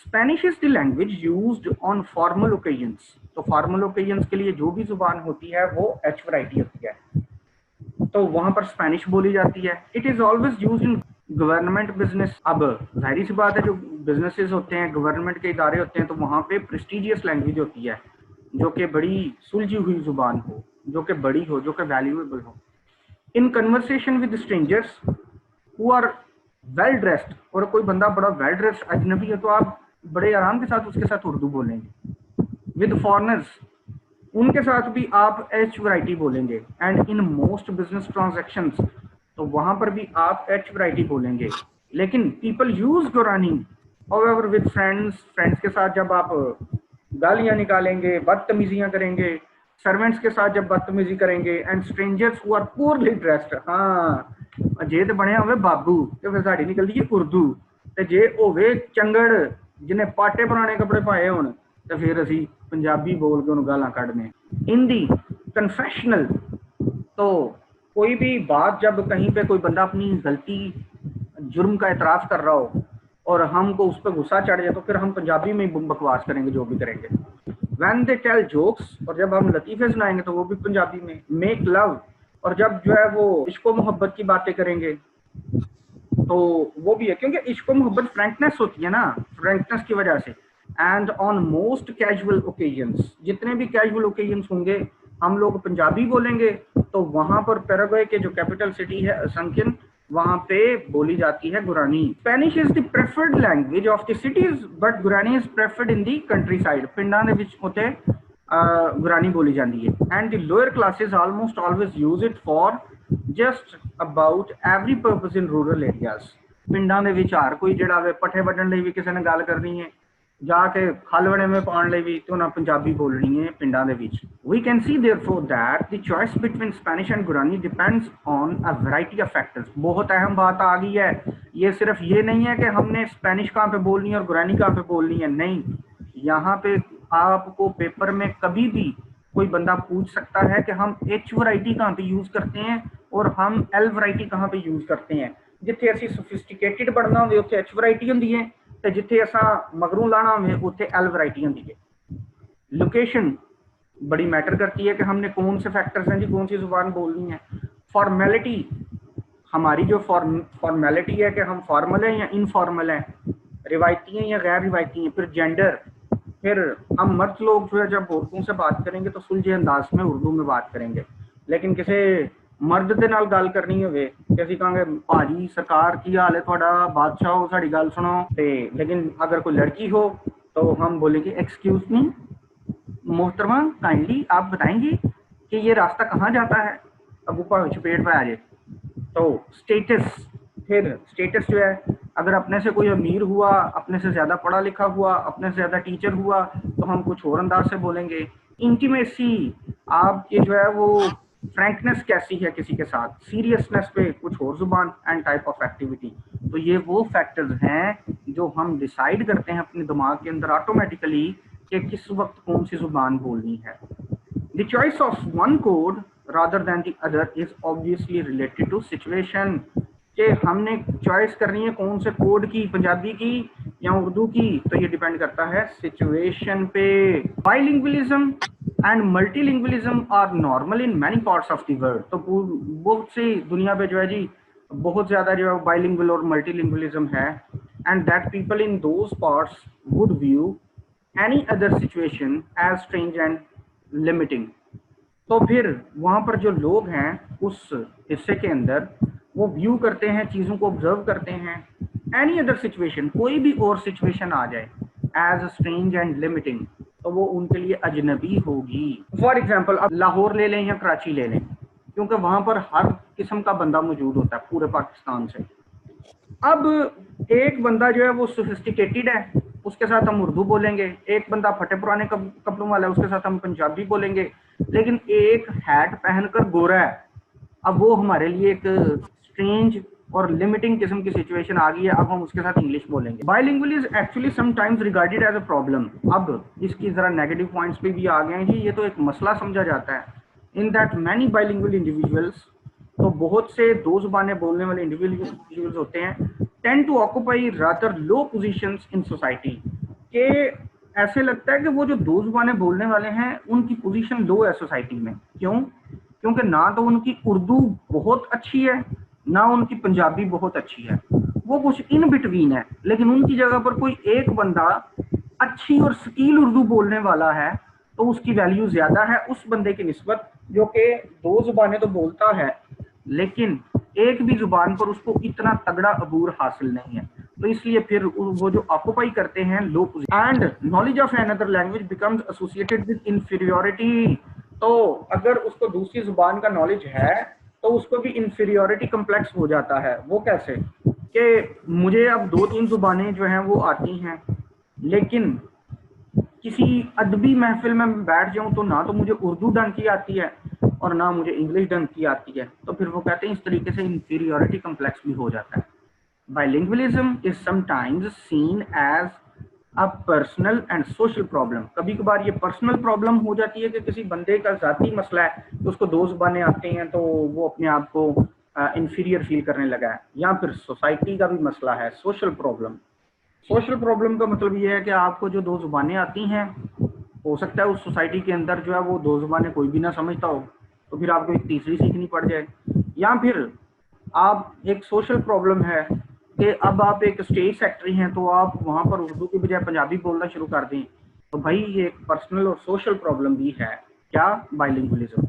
Spanish is the language used on formal occasions. तो formal occasions के लिए जो भी जुबान होती है वो एच वैरायटी होती है, तो वहां पर स्पेनिश बोली जाती है। It is always used in government business. अब जाहिर सी बात है, जो बिजनेसेस होते हैं, गवर्नमेंट के इदारे होते हैं, तो वहां पे प्रेस्टिजियस लैंग्वेज होती है, जो कि बड़ी सुलझी हुई जुबान हो, जो कि बड़ी हो, जो कि वैल्यूएबल हो। In conversation with strangers who are well dressed, और कोई बंदा बड़ा वेल ड्रेस्ड अजनबी है तो आप बड़े आराम के साथ उसके साथ उर्दू बोलेंगे। विद फॉरनर्स, उनके साथ भी आप एच वैरायटी बोलेंगे। And in most business transactions, तो वहां पर भी आप एच वैरायटी बोलेंगे। लेकिन people use Guarani however with friends, friends के साथ जब आप गालियां निकालेंगे, बदतमीजियां करेंगे, सर्वेंट्स के साथ जब बदतमीजी करेंगे, and strangers who are poorly dressed. हाँ, जे तो बने होवे बाबू तो फिर साड़ी निकलती है उर्दू, ते जे होवे चंगड़ जिन्हें पाटे पुराने कपड़े पाए होण तो फिर असी पंजाबी बोल के उन्हें गालां कढ़ने। इन दी कन्फेशनल, तो कोई भी बात जब कहीं पे कोई बंदा अपनी गलती जुर्म का एतराफ़ कर रहा हो और हमको उस पर गुस्सा चढ़ जाए, तो फिर हम पंजाबी में ही बकवास करेंगे जो भी करेंगे। वैन दे टेल जोक्स, और जब हम लतीफ़े सुनाएंगे तो वो भी पंजाबी में। मेक लव, और जब जो है वो इश्क मोहब्बत की बातें करेंगे तो वो भी है, क्योंकि इश्क मोहब्बत फ्रैंकनेस होती है ना, फ्रैंकनेस की वजह से। And on most casual occasions, जितने भी कैजुअल ओकेजन्स होंगे हम लोग पंजाबी बोलेंगे। तो वहां पर पैराग्वे के जो कैपिटल सिटी है असंख्यन, वहां पे बोली जाती है Guarani. Spanish is the preferred language of the cities, but Guarani is preferred in the countryside. पिंडां दे विच उत्ते गुरानी बोली जाती है। And the lower classes almost always use it for just about every purpose in rural areas. पिंडां दे विच हर कोई जिहड़ा वे पट्ठे वड्ढण लई भी किसी ने गल करनी है, जाके खल वड़ेवें पाउण लई भी, ते उन्हां पंजाबी बोलनी है पिंडां दे विच। We can see therefore that the choice between Spanish and Guarani depends on a variety of factors। बहुत अहम बात आ गई है, ये सिर्फ ये नहीं है कि हमने स्पेनिश कहाँ पे बोलनी है और गुरानी कहाँ पे बोलनी है, नहीं। यहाँ पे आपको पेपर में कभी भी कोई बंदा पूछ सकता है कि हम एच वैरायटी कहाँ पे यूज करते हैं और हम एल वैरायटी कहाँ पे यूज करते हैं। जिथे असी सोफिस्टिकेटेड बनना होवे उत्थे एच वैरायटी होंदी है, ते जिथे असा मगरों लाना होवे उत्थे एल वैरायटी होंदी है। लोकेशन बड़ी मैटर करती है कि हमने कौन से फैक्टर्स हैं जी, कौन सी जुबान बोलनी है। फॉर्मेलिटी, हमारी जो फॉर्मेलिटी है कि हम फॉर्मल हैं या इनफॉर्मल हैं, रिवायती हैं या गैर रिवायती हैं। फिर जेंडर, फिर हम मर्द लोग जो है जब औरतों से बात करेंगे तो सुलझे अंदाज में उर्दू में बात करेंगे। लेकिन किसी मर्द दे नाल गल करनी होवे ते असीं कहांगे भाजी सरकार की हाल है तुहाडा, बादशाह हो साडी गल सुनो। ते लेकिन अगर कोई लड़की हो तो हम बोलेंगे एक्सक्यूज मी मोहतरमा, काइंडली आप बताएंगे कि ये रास्ता कहाँ जाता है, अब ऊपर चपेट पे आ जाए। तो स्टेटस, फिर स्टेटस जो है, अगर अपने से कोई अमीर हुआ, अपने से ज़्यादा पढ़ा लिखा हुआ, अपने से ज़्यादा टीचर हुआ, तो हम कुछ और अंदाज से बोलेंगे। इंटीमेसी, आपकी जो है वो फ्रैंकनेस कैसी है किसी के साथ, सीरियसनेस पे कुछ और जुबान। एंड टाइप ऑफ एक्टिविटी, तो ये वो फैक्टर्स हैं जो हम डिसाइड करते हैं अपने दिमाग के अंदर ऑटोमेटिकली कि किस वक्त कौन सी जुबान बोलनी है। The choice of one code rather than the other is obviously related to situation। कि हमने चॉइस करनी है कौन से कोड की, पंजाबी की या उर्दू की, तो ये डिपेंड करता है सिचुएशन पे। Bilingualism and multilingualism are normal in many parts of the world. तो बहुत सी दुनिया पे जो है जी बहुत ज्यादा जो है बाइलिंगुअल और मल्टीलिंगुअलिज्म है। And that people in those parts would view any other situation as strange and limiting। तो फिर वहां पर जो लोग हैं उस हिस्से के अंदर वो व्यू करते हैं, चीजों को ऑब्जर्व करते हैं। एनी अदर सिचुएशन, कोई भी और सिचुएशन आ जाए एज स्ट्रेंज एंड लिमिटिंग, तो वो उनके लिए अजनबी होगी। फॉर एग्जाम्पल अब लाहौर ले लें या कराची ले लें, क्योंकि वहां पर हर किस्म का बंदा मौजूद होता है पूरे पाकिस्तान से। अब एक बंदा जो है वो सोफिस्टिकेटेड है, उसके साथ हम उर्दू बोलेंगे। एक बंदा फटे पुराने कपड़ों वाला है, उसके साथ हम पंजाबी बोलेंगे। लेकिन एक हैट पहनकर गोरा है, अब वो हमारे लिए एक स्ट्रेंज और लिमिटिंग किस्म की सिचुएशन आ गई है, अब हम उसके साथ इंग्लिश बोलेंगे। Bilingual is actually sometimes regarded as a problem. अब इसकी जरा नेगेटिव पॉइंट्स पे भी आ गए हैं जी, ये तो एक मसला समझा जाता है। In that many bilingual individuals, तो बहुत से दो जुबानें बोलने वाले इंडिविजुअल्स होते हैं, tend to occupy rather low positions in society. कि ऐसे लगता है कि वो जो दो जुबानें बोलने वाले हैं उनकी पोजीशन लो है सोसाइटी में। क्यों? क्योंकि ना तो उनकी उर्दू बहुत अच्छी है, ना उनकी पंजाबी बहुत अच्छी है, वो कुछ इन बिटवीन है। लेकिन उनकी जगह पर कोई एक बंदा अच्छी और स्किल उर्दू बोलने वाला है तो उसकी वैल्यू ज्यादा है उस बंदे की निस्बत जो कि दो जुबानें तो बोलता है लेकिन एक भी जुबान पर उसको इतना तगड़ा अबूर हासिल नहीं है। तो इसलिए फिर वो जो ऑक्युपाई करते हैं low position. And knowledge of another language becomes associated with inferiority. तो अगर उसको दूसरी जुबान का नॉलेज है तो उसको भी इंफीरियोरिटी कम्प्लेक्स हो जाता है। वो कैसे? कि मुझे अब दो तीन जुबानें जो हैं वो आती हैं, लेकिन किसी अदबी महफिल में बैठ जाऊं तो ना तो मुझे उर्दू ढंग की आती है और ना मुझे इंग्लिश ढंग की आती है। तो फिर वो कहते हैं इस तरीके से इंफीरियोरिटी कम्प्लेक्स भी हो जाता है। Bilingualism is sometimes seen as a personal and social problem. कभी कभार ये पर्सनल प्रॉब्लम हो जाती है कि किसी बंदे का जाती मसला है तो उसको दो जुबानें आती हैं तो वो अपने आप को इंफीरियर फील करने लगा है, या फिर सोसाइटी का भी मसला है, सोशल प्रॉब्लम। सोशल प्रॉब्लम का मतलब ये है कि आपको जो दो जुबानें आती हैं हो सकता है उस सोसाइटी के अंदर जो है वो दो जुबानें कोई भी ना समझता हो, तो फिर आपको एक तीसरी सीखनी पड़ जाए। या फिर आप एक सोशल प्रॉब्लम है कि अब आप एक स्टेज सेक्रेटरी हैं तो आप वहां पर उर्दू की बजाय पंजाबी बोलना शुरू कर दें। तो भाई ये एक पर्सनल और सोशल प्रॉब्लम भी है। क्या? Bilingualism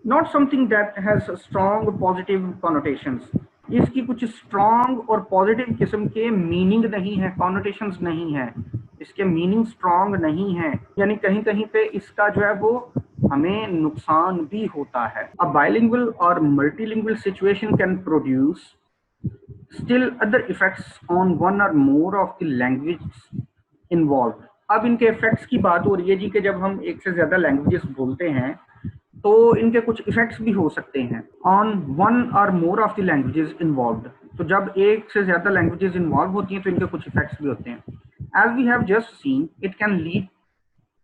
not something that has strong positive connotations. इसकी कुछ स्ट्रॉन्ग और पॉजिटिव किस्म के मीनिंग नहीं है, कॉनोटेशंस नहीं है, इसके मीनिंग स्ट्रॉन्ग नहीं है, यानी कहीं कहीं पे इसका जो है वो हमें नुकसान भी होता है। अ बाइलिंगुअल और multilingual situation can produce still other effects on one or more of the languages involved। अब इनके इफेक्ट्स की बात हो रही है जी कि जब हम एक से ज्यादा लैंग्वेजेस बोलते हैं तो इनके कुछ इफेक्ट्स भी हो सकते हैं ऑन वन और more of the languages involved. तो जब एक से ज्यादा लैंग्वेजेस इन्वॉल्व होती हैं तो इनके कुछ इफेक्ट्स भी होते हैं। As we have just seen it can lead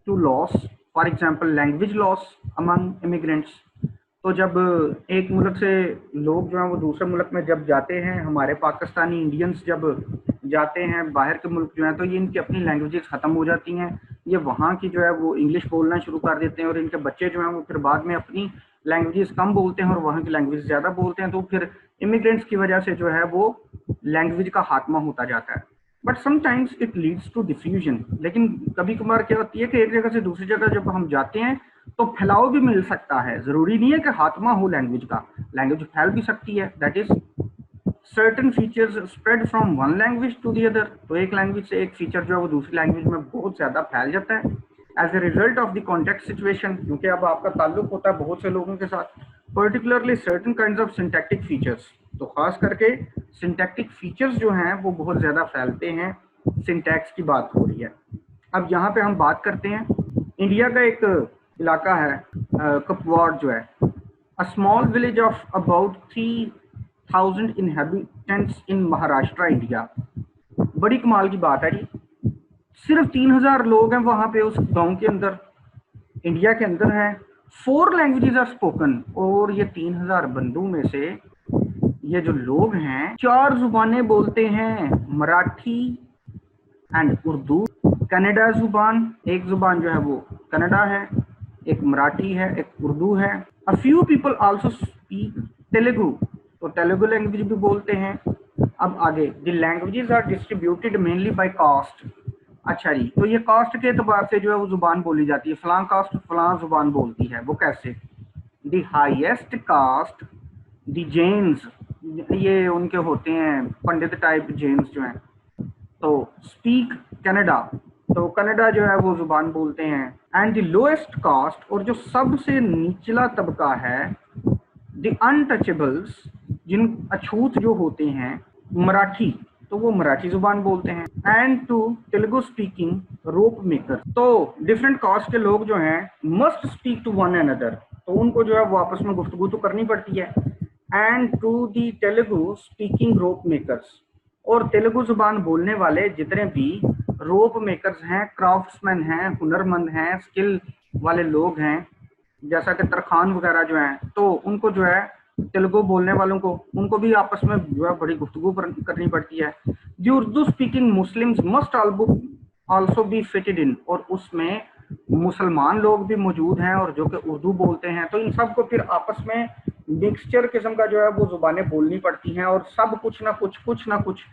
to loss, for example language loss among immigrants. तो जब एक मुल्क से लोग जो हैं वो दूसरे मुल्क में जब जाते हैं, हमारे पाकिस्तानी इंडियंस जब जाते हैं बाहर के मुल्क जो हैं, तो ये इनकी अपनी लैंग्वेजेस ख़त्म हो जाती हैं, ये वहाँ की जो है वो इंग्लिश बोलना शुरू कर देते हैं और इनके बच्चे जो हैं वो फिर बाद में अपनी लैंग्वेजेस कम बोलते हैं और वहाँ की लैंग्वेज ज़्यादा बोलते हैं। तो फिर इमिग्रेंट्स की वजह से जो है वो लैंग्वेज का खात्मा होता जाता है। But sometimes it leads to diffusion. लेकिन कभी कभार क्या होती है कि एक जगह से दूसरी जगह जब हम जाते हैं तो फैलाव भी मिल सकता है। जरूरी नहीं है कि खात्मा हो लैंग्वेज का, लैंग्वेज फैल भी सकती है। That is certain features spread from one language to the other. तो एक लैंग्वेज से एक फीचर जो है वो दूसरी लैंग्वेज में बहुत ज्यादा फैल जाता है as a result of the context situation, क्योंकि अब आपका ताल्लुक होता है बहुत से लोगों के साथ। Particularly certain kinds of syntactic features, तो खास करके सिंटैक्टिक फीचर्स जो हैं वो बहुत ज्यादा फैलते हैं। सिंटैक्स की बात हो रही है। अब यहाँ पे हम बात करते हैं इंडिया का एक इलाका है कपवाड़ जो है, a small village of about 3000 inhabitants in Maharashtra India. बड़ी कमाल की बात है जी, सिर्फ 3000 लोग हैं वहां पे उस गांव के अंदर, इंडिया के अंदर है। 4 लैंग्वेजेस आर स्पोकन, और ये 3000 बंदों में से ये जो लोग हैं 4 जुबानें बोलते हैं, मराठी एंड उर्दू। कन्नड़ा जुबान, एक जुबान जो है वो कन्नड़ा है, एक मराठी है, एक उर्दू है। A few people also speak Telugu, तो तेलुगु लैंग्वेज भी बोलते हैं। अब आगे, the languages are distributed mainly by caste. अच्छा जी, तो ये कास्ट के एतबार से जो है वो जुबान बोली जाती है, फलां कास्ट फलां जुबान बोलती है। वो कैसे? The highest caste the Jains, ये उनके होते हैं पंडित टाइप जैन्स जो हैं, तो स्पीक कन्नड़ा, तो कन्नड़ा जो है वो जुबान बोलते हैं। एंड द लोएस्ट कास्ट, और जो सबसे निचला तबका है, द अनटचेबल्स, जिन अछूत जो होते हैं, मराठी, तो वो मराठी जुबान बोलते हैं। And to Telugu speaking rope maker, तो डिफरेंट कास्ट के लोग जो हैं must speak to one another, तो उनको जो है वो आपस में गुफ्तगू तो करनी पड़ती है। And to the Telugu speaking rope makers, और तेलुगु जुबान बोलने वाले जितने भी रोप मेकर्स हैं, क्राफ्ट्समैन हैं, हुनरमंद हैं, स्किल वाले लोग हैं, जैसा कि तरखान वगैरह जो हैं, तो उनको जो है तेलुगु बोलने वालों को, उनको भी आपस में जो है बड़ी गुफ्तगू करनी पड़ती है। The Urdu speaking Muslims must also be fitted in, और उसमें मुसलमान लोग भी मौजूद हैं और जो कि उर्दू बोलते हैं, तो इन सब को फिर आपस में मिक्सचर किस्म का जो है वो जुबानें बोलनी पड़ती हैं, और सब कुछ ना कुछ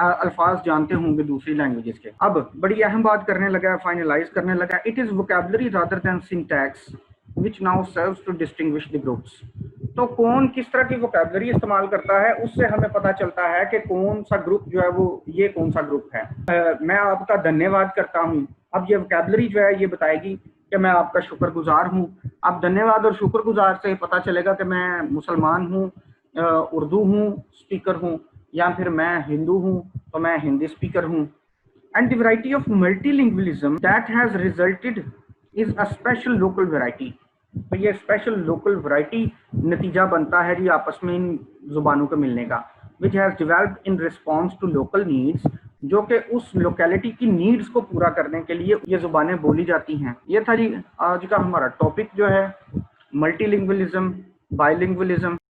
अल्फाज जानते होंगे दूसरी लैंग्वेजेस के। अब बड़ी अहम बात करने लगा, फाइनलाइज करने लगा, it is vocabulary rather than syntax which now serves to distinguish the groups. तो कौन किस तरह की वोकैबुलरी इस्तेमाल करता है, उससे हमें पता चलता है कि कौन सा ग्रुप जो है वो ये कौन सा ग्रुप है। मैं आपका धन्यवाद करता हूँ। अब ये वोकैबुलरी जो है ये बताएगी कि मैं आपका शुक्रगुजार हूँ। अब धन्यवाद और शुक्रगुजार से पता चलेगा कि मैं मुसलमान हूँ, उर्दू हूँ स्पीकर हूँ, या फिर मैं हिंदू हूँ तो मैं हिंदी स्पीकर हूँ। And the variety of multilingualism that has resulted is a special local variety. तो ये स्पेशल लोकल वैरायटी नतीजा बनता है जी आपस में इन जुबानों के मिलने का, which has developed in response to local needs, जो कि उस लोकेलिटी की नीड्स को पूरा करने के लिए ये जुबानें बोली जाती हैं। ये था जी आज का हमारा टॉपिक जो है मल्टीलिंगुअलिज्म, बाइलिंगुअलिज्म।